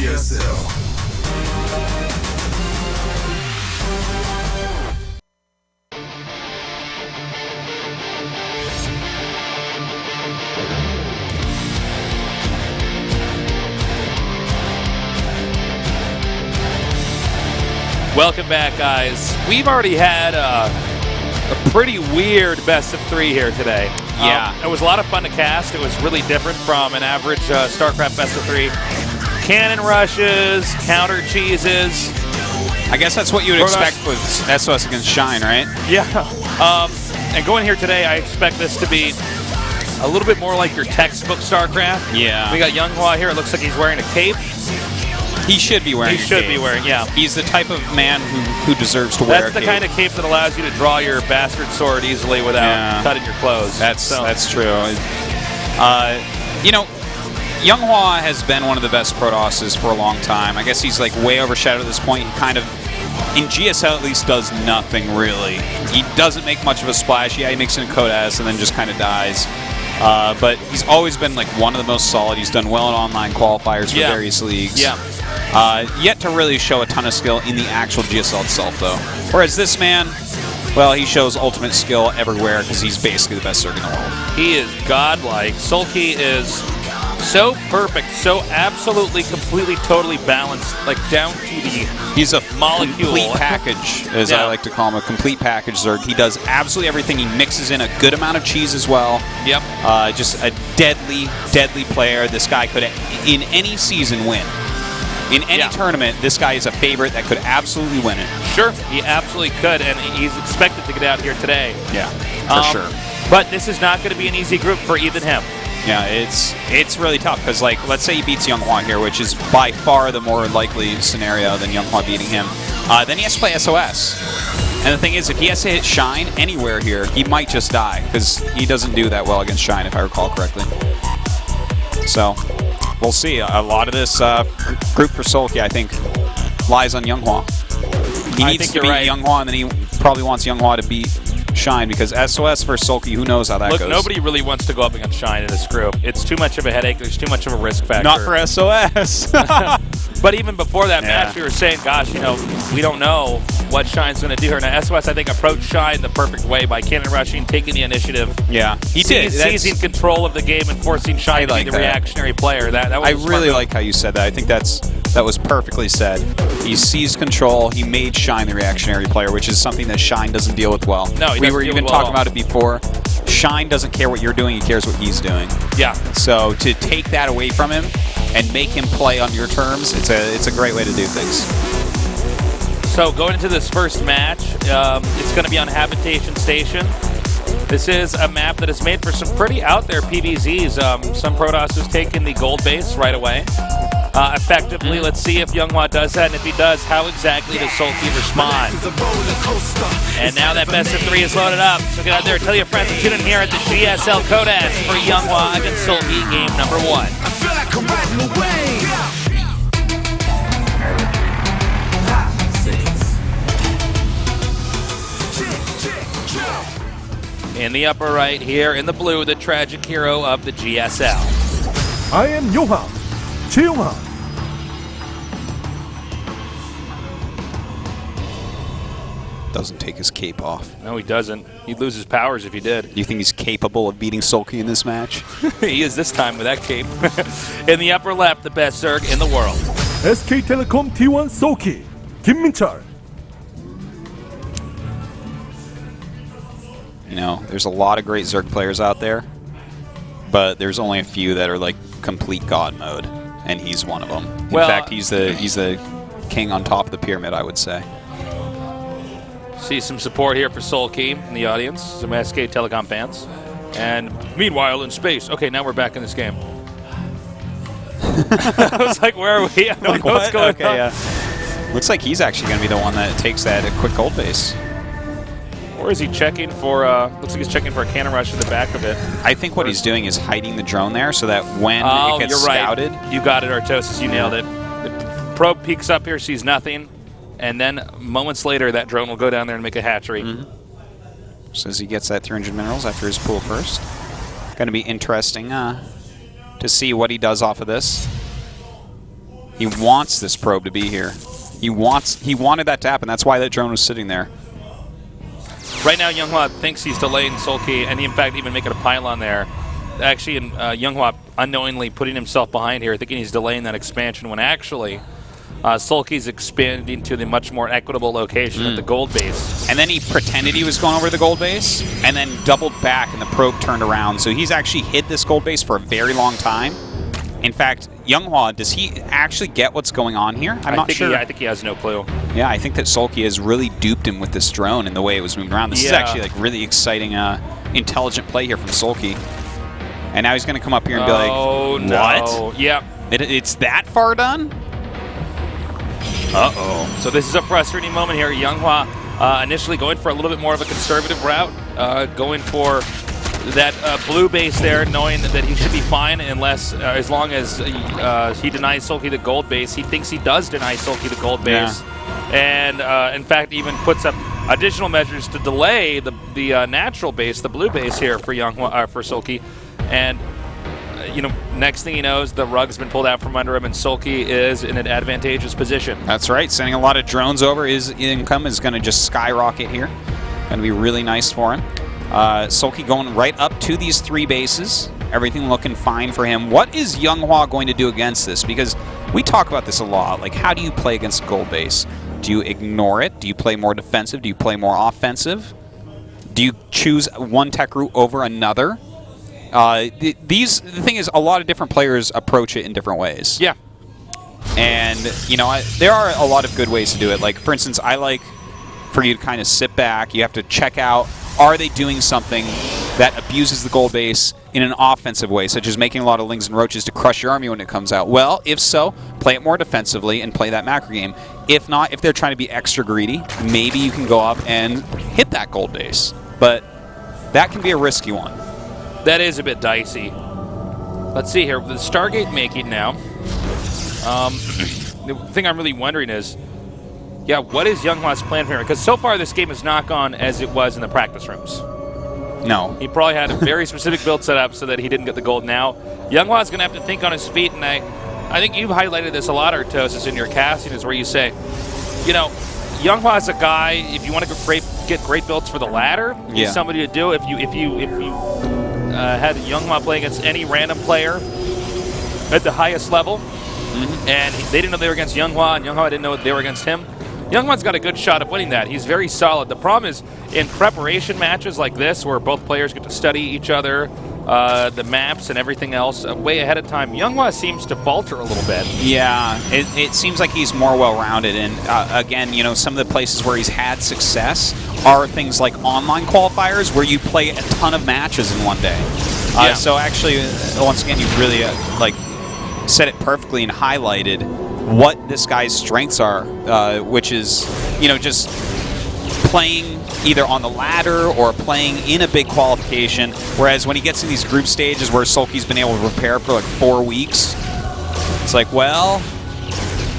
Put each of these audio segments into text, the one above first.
GSL. Welcome back, guys. We've already had a pretty weird best of 3 here today. Yeah. It was a lot of fun to cast. It was really different from an average StarCraft best of 3. Cannon rushes, counter cheeses. I guess that's what you would expect with SOS against Shine, right? Yeah. And going here today, I expect this to be a little bit more like your textbook StarCraft. Yeah. We got YongHwa here. It looks like he's wearing a cape. He should be wearing. He should be wearing. Yeah. He's the type of man who deserves to wear. That's the kind of cape that allows you to draw your bastard sword easily without cutting your clothes. That's true. You know, YongHwa has been one of the best Protosses for a long time. I guess he's like way overshadowed at this point. He kind of, in GSL at least, does nothing really. He doesn't make much of a splash. Yeah, he makes it in Code S and then just kind of dies. But he's always been like one of the most solid. He's done well in online qualifiers for various leagues. Yeah. Yet to really show a ton of skill in the actual GSL itself, though. Whereas this man, well, he shows ultimate skill everywhere because he's basically the best Zerg in the world. He is godlike. Soulkey is so perfect, so absolutely, completely, totally balanced, like down to the He's a molecule. complete package, as I like to call him, a complete package Zerg. He does absolutely everything. He mixes in a good amount of cheese as well. Yep. Just a deadly, deadly player. This guy could, in any season, win. In any tournament, this guy is a favorite that could absolutely win it. Sure, he absolutely could, and he's expected to get out here today. Yeah, for sure. But this is not going to be an easy group for even him. Yeah, it's really tough because, like, let's say he beats YongHwa here, which is by far the more likely scenario than YongHwa beating him. Then he has to play SOS. And the thing is, if he has to hit Shine anywhere here, he might just die because he doesn't do that well against Shine, if I recall correctly. So, we'll see. A lot of this group for Soulkey, I think, lies on YongHwa. He needs to beat YongHwa, and then he probably wants YongHwa to beat Shine, because SOS versus Soulkey, who knows how that goes. Look, nobody really wants to go up against Shine in this group. It's too much of a headache. There's too much of a risk factor. Not for SOS. But even before that match, we were saying, gosh, you know, we don't know what Shine's going to do here. Now, SOS, I think, approached Shine the perfect way by cannon rushing, taking the initiative. Yeah, he did. Seizing control of the game and forcing Shine to be the reactionary player. That was I really like how you said that. I think that was perfectly said. He seized control. He made Shine the reactionary player, which is something that Shine doesn't deal with well. No, we were even talking about it before. Shine doesn't care what you're doing. He cares what he's doing. Yeah. So to take that away from him and make him play on your terms, it's a great way to do things. So going into this first match, it's going to be on Habitation Station. This is a map that is made for some pretty out there PvZs. Some Protoss is taking the gold base right away. Effectively, let's see if YongHwa does that, and if he does, how exactly does Soulkey respond? And now that best of 3 is loaded up, so get out there, tell your friends to tune in here at the GSL Code S for YongHwa against Soulkey, game number 1. I feel like I'm riding away. In the upper right here, in the blue, the tragic hero of the GSL. I am YongHwa. YongHwa. Doesn't take his cape off. No, he doesn't. He'd lose his powers if he did. Do you think he's capable of beating Soulkey in this match? He is this time with that cape. In the upper left, the best Zerg in the world. SK Telecom T1 Soulkey. Kim Min-chul. You know, there's a lot of great Zerg players out there, but there's only a few that are like complete god mode, and he's one of them. In fact, he's the king on top of the pyramid, I would say. See some support here for Soulkey in the audience, some SK Telecom fans. And meanwhile, in space. Okay, now we're back in this game. I was like, where are we? I don't know what's going on. Yeah. Looks like he's actually going to be the one that takes that quick gold base. Or is he checking for, looks like he's checking for a cannon rush at the back of it. I think what he's doing is hiding the drone there so that when it gets scouted. You got it, Artosis, you nailed it. The probe peeks up here, sees nothing, and then moments later that drone will go down there and make a hatchery. Says he gets that 300 minerals after his pool first. Going to be interesting to see what he does off of this. He wants this probe to be here. He wanted that to happen. That's why that drone was sitting there. Right now, YongHwa thinks he's delaying Soulkey, and he, in fact, even making a pylon there. Actually, YongHwa unknowingly putting himself behind here, thinking he's delaying that expansion, when actually Soulkey's expanding to the much more equitable location at the gold base. And then he pretended he was going over the gold base, and then doubled back, and the probe turned around. So he's actually hid this gold base for a very long time. In fact, YongHwa, does he actually get what's going on here? I'm not sure. I think he has no clue. Yeah, I think that Soulkey has really duped him with this drone and the way it was moving around. This is actually like really exciting, intelligent play here from Soulkey. And now he's going to come up here and be like, "Oh no!" What? Yep. It's that far done? Uh-oh. So this is a frustrating moment here. YongHwa initially going for a little bit more of a conservative route, going for that blue base there, knowing that he should be fine unless, as long as he denies Soulkey the gold base. He thinks he does deny Soulkey the gold base, and in fact even puts up additional measures to delay the natural base, the blue base here for YongHwa, for Soulkey, and you know, next thing he knows, the rug's been pulled out from under him, and Soulkey is in an advantageous position. That's right. Sending a lot of drones over. His income is going to just skyrocket here. Going to be really nice for him. Soulkey going right up to these 3 bases. Everything looking fine for him. What is YongHwa going to do against this? Because we talk about this a lot. Like, how do you play against a gold base? Do you ignore it? Do you play more defensive? Do you play more offensive? Do you choose one tech route over another? The thing is, a lot of different players approach it in different ways. Yeah. And, you know, there are a lot of good ways to do it. Like, for instance, I like for you to kind of sit back. You have to check out, are they doing something that abuses the gold base in an offensive way, such as making a lot of lings and roaches to crush your army when it comes out? Well, if so, play it more defensively and play that macro game. If not, if they're trying to be extra greedy, maybe you can go up and hit that gold base. But that can be a risky one. That is a bit dicey. Let's see here. The Stargate making now. The thing I'm really wondering is, yeah, what is YongHwa's plan here? Because so far this game has not gone as it was in the practice rooms. No. He probably had a very specific build set up so that he didn't get the gold. Now, YongHwa's going to have to think on his feet, and I think you've highlighted this a lot, Artosis, in your casting, is where you say, you know, YongHwa's a guy, if you want to get great builds for the ladder, he's somebody to do. If you had YongHwa play against any random player at the highest level, and they didn't know they were against YongHwa, and YongHwa didn't know they were against him, YongHwa's got a good shot of winning that. He's very solid. The problem is, in preparation matches like this, where both players get to study each other, the maps and everything else way ahead of time, YongHwa seems to falter a little bit. Yeah, it seems like he's more well-rounded, and again, you know, some of the places where he's had success are things like online qualifiers, where you play a ton of matches in one day. So actually, once again, you've really like said it perfectly and highlighted what this guy's strengths are, which is, you know, just playing either on the ladder or playing in a big qualification, whereas when he gets in these group stages where Soulkey's been able to prepare for like 4 weeks, it's like, well,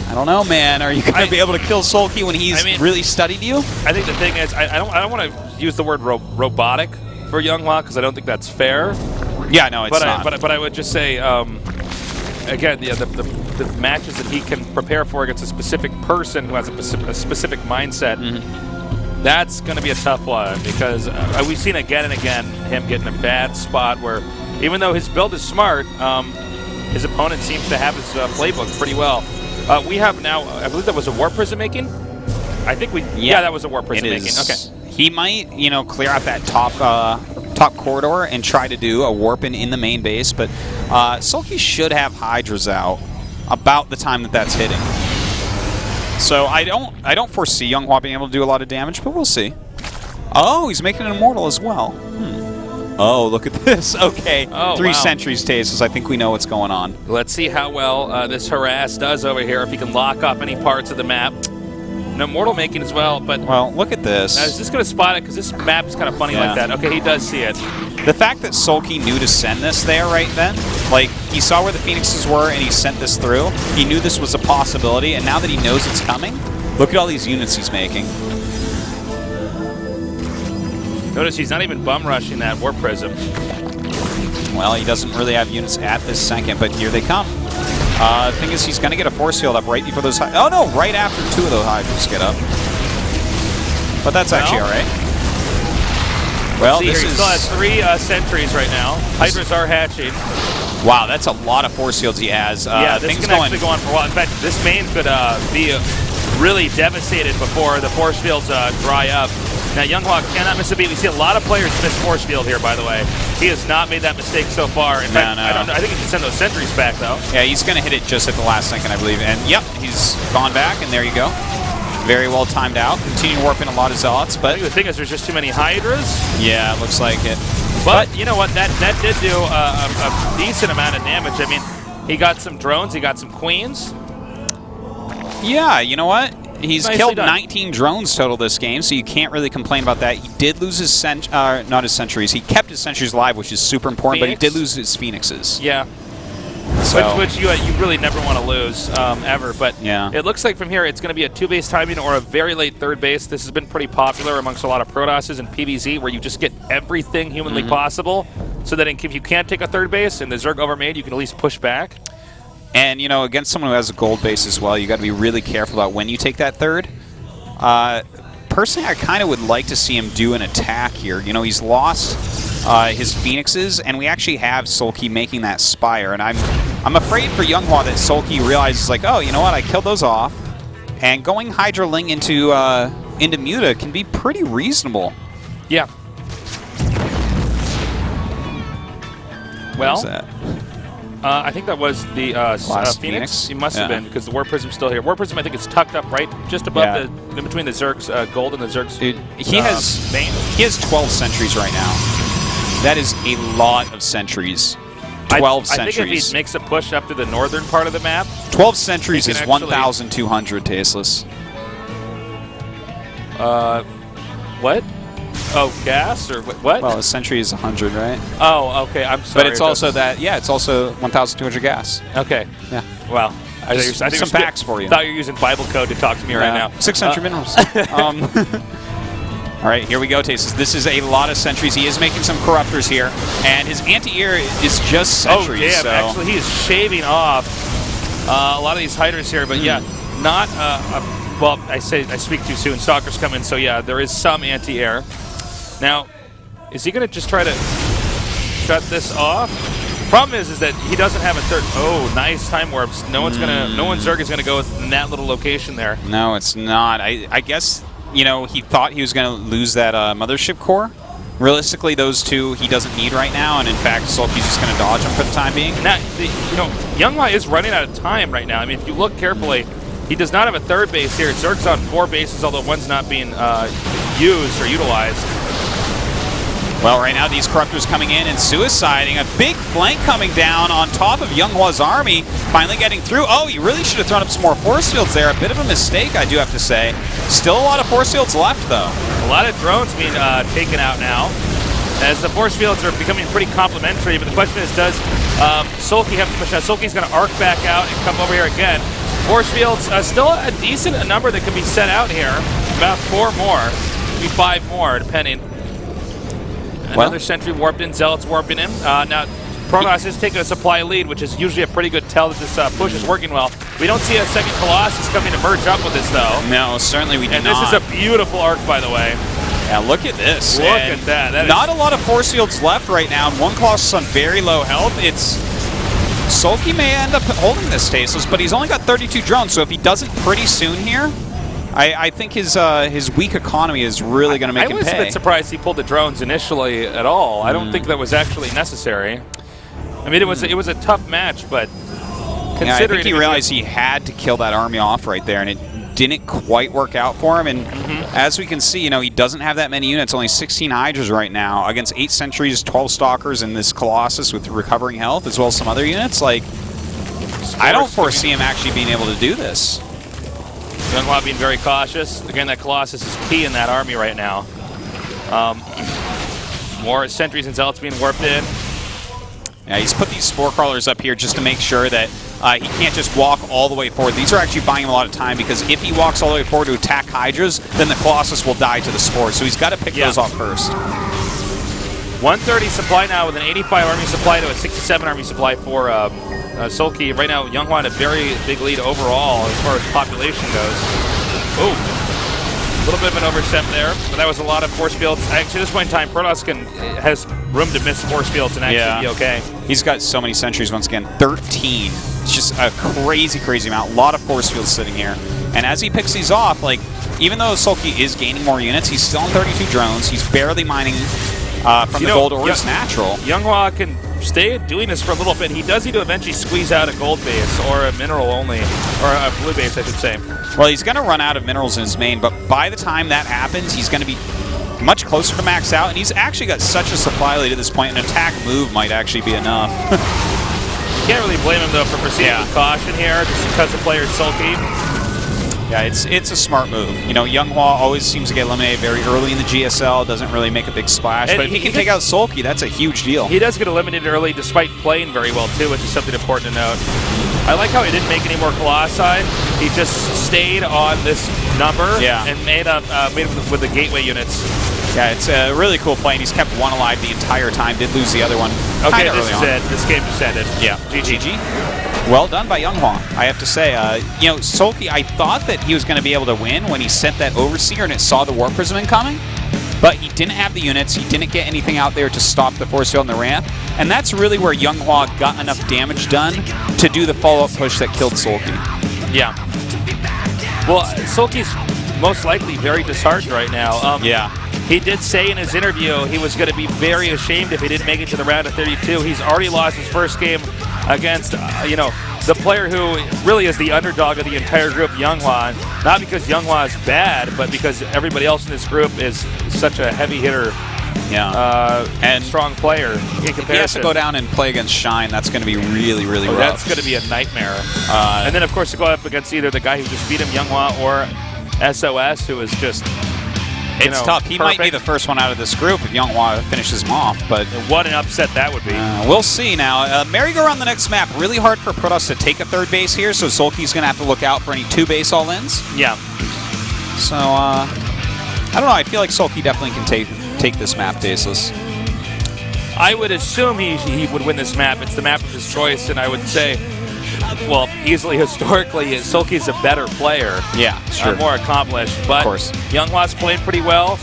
I don't know, man. Are you going to be able to kill Soulkey when he's really studied you? I think the thing is, I don't want to use the word robotic for YongHwa, because I don't think that's fair. Yeah, no, it's not. But I would just say, again, the matches that he can prepare for against a specific person who has a specific mindset, that's going to be a tough one, because we've seen again and again him get in a bad spot where, even though his build is smart, his opponent seems to have his playbook pretty well. We have now, I believe that was a Warp Prism making? I think yeah, that was a Warp Prism making. Okay. He might, you know, clear out that top corridor and try to do a warping in the main base, but Soulkey should have Hydras out about the time that that's hitting. So I don't foresee YongHwa being able to do a lot of damage, but we'll see. Oh, he's making an Immortal as well. Oh, look at this. Okay, oh, 3 Sentries Stasis. I think we know what's going on. Let's see how well this Harass does over here, if he can lock off any parts of the map. No Mortal making as well, but... Well, look at this. I was just going to spot it, because this map is kind of funny like that. Okay, he does see it. The fact that Soulkey knew to send this there right then, like, he saw where the Phoenixes were and he sent this through. He knew this was a possibility, and now that he knows it's coming, look at all these units he's making. Notice he's not even bum rushing that Warp Prism. Well, he doesn't really have units at this second, but here they come. Thing is, he's going to get a force field up right before those... Oh, no, right after 2 of those Hydras get up. But that's actually all right. Well, See this here, he is... still has 3 sentries right now. Hydras are hatching. Wow, that's a lot of force fields he has. Yeah, this can actually go on for a while. In fact, this main could be really devastated before the force fields dry up. Now, YongHwa cannot miss a beat. We see a lot of players miss force field here, by the way. He has not made that mistake so far. In fact, I think he can send those sentries back, though. Yeah, he's going to hit it just at the last second, I believe. And, yep, he's gone back, and there you go. Very well timed out. Continue warping a lot of Zealots, but... I think the thing is there's just too many Hydras. Yeah, it looks like it. But you know what? That did do a decent amount of damage. I mean, he got some drones. He got some queens. Yeah, you know what? He's Nicely killed done. 19 drones total this game, so you can't really complain about that. He did lose his not his sentries. He kept his sentries alive, which is super important, but he did lose his phoenixes. Yeah. So. Which you really never want to lose, ever. But yeah. It looks like from here it's going to be a 2-base timing or a very late 3rd base. This has been pretty popular amongst a lot of Protosses and PvZ, where you just get everything humanly possible, so that if you can't take a 3rd base and the Zerg overmade, you can at least push back. And, you know, against someone who has a gold base as well, you got to be really careful about when you take that 3rd. Personally, I kind of would like to see him do an attack here. You know, he's lost his phoenixes, and we actually have Soulkey making that spire. And I'm afraid for YongHwa that Soulkey realizes, like, oh, you know what, I killed those off. And going Hydra Ling into Muta can be pretty reasonable. Yeah. Well, I think that was the Phoenix. He must have been, because the War Prism's still here. War Prism, I think, is tucked up right just above in between the Zerg's gold and the Zerg's he has 12 sentries right now. That is a lot of sentries. 12 sentries. I think if he makes a push up to the northern part of the map, 12 sentries is 1,200 tasteless. What? Oh, gas or what? Well, a sentry is 100, right? Oh, okay. I'm sorry. But it's also that. Yeah, it's also 1,200 gas. Okay. Yeah. Well, I think some packs for you. Thought you were using Bible code to talk to me right now. 600 minerals. All right, here we go, Tastes. This is a lot of sentries. He is making some corruptors here, and his anti-air is just sentries. Oh, damn. So. Actually, he is shaving off a lot of these Hydras here, but yeah, not. Well, I speak too soon. Stalkers come in, so yeah, there is some anti-air. Now, is he going to just try to shut this off? Problem is that he doesn't have a 3rd. Oh, nice time warps. No one's Zerg is gonna go in that little location there. No, it's not. I guess, you know, he thought he was going to lose that mothership core. Realistically, those 2 he doesn't need right now, and in fact, Soulkey's just going to dodge them for the time being. Now, you know, YongHwa is running out of time right now. I mean, if you look carefully, he does not have a 3rd base here. Zerg's on 4 bases, although one's not being used or utilized. Well, right now these corruptors coming in and suiciding. A big flank coming down on top of YongHwa's army. Finally getting through. Oh, he really should have thrown up some more force fields there. A bit of a mistake, I do have to say. Still a lot of force fields left, though. A lot of drones being taken out now, as the force fields are becoming pretty complementary. But the question is, does Soulkey have to push out? Soulkey's going to arc back out and come over here again. Force fields, still a decent number that can be sent out here. About 4 more, maybe 5 more, depending. Another sentry warped in, Zealots warping in. Now, Protoss is taking a supply lead, which is usually a pretty good tell that this push is working well. We don't see a second Colossus coming to merge up with this, though. No, certainly we do not. And this is a beautiful arc, by the way. Yeah, look at this. Look at that. That not a lot of force fields left right now. One Colossus on very low health. It's Soulkey may end up holding this Tasteless, but he's only got 32 drones, so if he doesn't pretty soon here, I think his weak economy is really going to make him pay. I was a bit surprised he pulled the drones initially at all. I don't think that was actually necessary. I mean, it was a tough match, but considering... Yeah, I think he realized he had to kill that army off right there, and it didn't quite work out for him. And as we can see, you know, he doesn't have that many units, only 16 Hydras right now, against 8 Sentries, 12 Stalkers, and this Colossus with recovering health, as well as some other units. Like, I don't foresee him actually being able to do this. YongHwa being very cautious. Again, that Colossus is key in that army right now. More Sentries and Zealots being warped in. Yeah, he's put these Spore Crawlers up here just to make sure that he can't just walk all the way forward. These are actually buying him a lot of time, because if he walks all the way forward to attack Hydras, then the Colossus will die to the Spores. So he's got to pick those off first. 130 supply now with an 85 army supply to a 67 army supply for Soulkey. Right now, YongHwa in a very big lead overall as far as population goes. Ooh. A little bit of an overstep there, but that was a lot of force fields. Actually, at this point in time, Protoss has room to miss force fields and actually be okay. He's got so many sentries once again. 13. It's just a crazy, crazy amount. A lot of force fields sitting here. And as he picks these off, like, even though Soulkey is gaining more units, he's still on 32 drones. He's barely mining from the gold ore. It's natural. YongHwa can stay doing this for a little bit. He does need to eventually squeeze out a gold base or a mineral only, or a blue base, I should say. Well, he's going to run out of minerals in his main, but by the time that happens, he's going to be much closer to max out, and he's actually got such a supply lead at this point. An attack move might actually be enough. You can't really blame him, though, for proceeding with caution here, just because the player's Soulkey. Yeah, it's a smart move. You know, YongHwa always seems to get eliminated very early in the GSL, doesn't really make a big splash, and but if he can take out Soulkey, that's a huge deal. He does get eliminated early despite playing very well, too, which is something important to note. I like how he didn't make any more Colossi. He just stayed on this number and made it with the gateway units. Yeah, it's a really cool play, and he's kept one alive the entire time. Did lose the other one. Okay, this is it. This game just ended. Yeah. GG. Well done by YongHwa, I have to say. You know, Soulkey, I thought that he was going to be able to win when he sent that Overseer and it saw the Warp Prism incoming, but he didn't have the units. He didn't get anything out there to stop the force field on the ramp, and that's really where YongHwa got enough damage done to do the follow-up push that killed Soulkey. Yeah. Well, Soulkey's most likely very disheartened right now. He did say in his interview he was going to be very ashamed if he didn't make it to the round of 32. He's already lost his first game against, you know, the player who really is the underdog of the entire group, YongHwa. Not because YongHwa is bad, but because everybody else in this group is such a heavy hitter and strong player. If he has to go down and play against Shine, that's going to be really, really rough. That's going to be a nightmare. And then, of course, to go up against either the guy who just beat him, YongHwa, or SOS, who is just... It's tough. He might be the first one out of this group if YongHwa finishes him off, but... What an upset that would be. We'll see now. Merry-go-round the next map. Really hard for Protoss to take a third base here, so Soulkey's going to have to look out for any two-base all-ins. Yeah. So, I don't know. I feel like Soulkey definitely can take this map, Daceless. I would assume he would win this map. It's the map of his choice, and I would say... Well, easily, historically, Soulkey's a better player. Yeah, sure. More accomplished. But YongHwa's playing pretty well.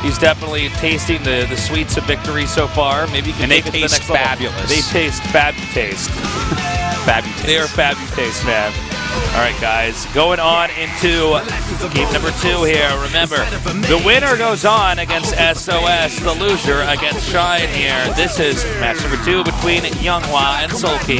He's definitely tasting the sweets of victory so far. Maybe he can take it to the next level. Fabulous. They taste fabutaste. Fabutaste. They are fabutaste, man. All right, guys. Going on into game number 2 here. Remember, the winner goes on against SOS. The loser against Shine here. This is match number 2 between YongHwa and Soulkey.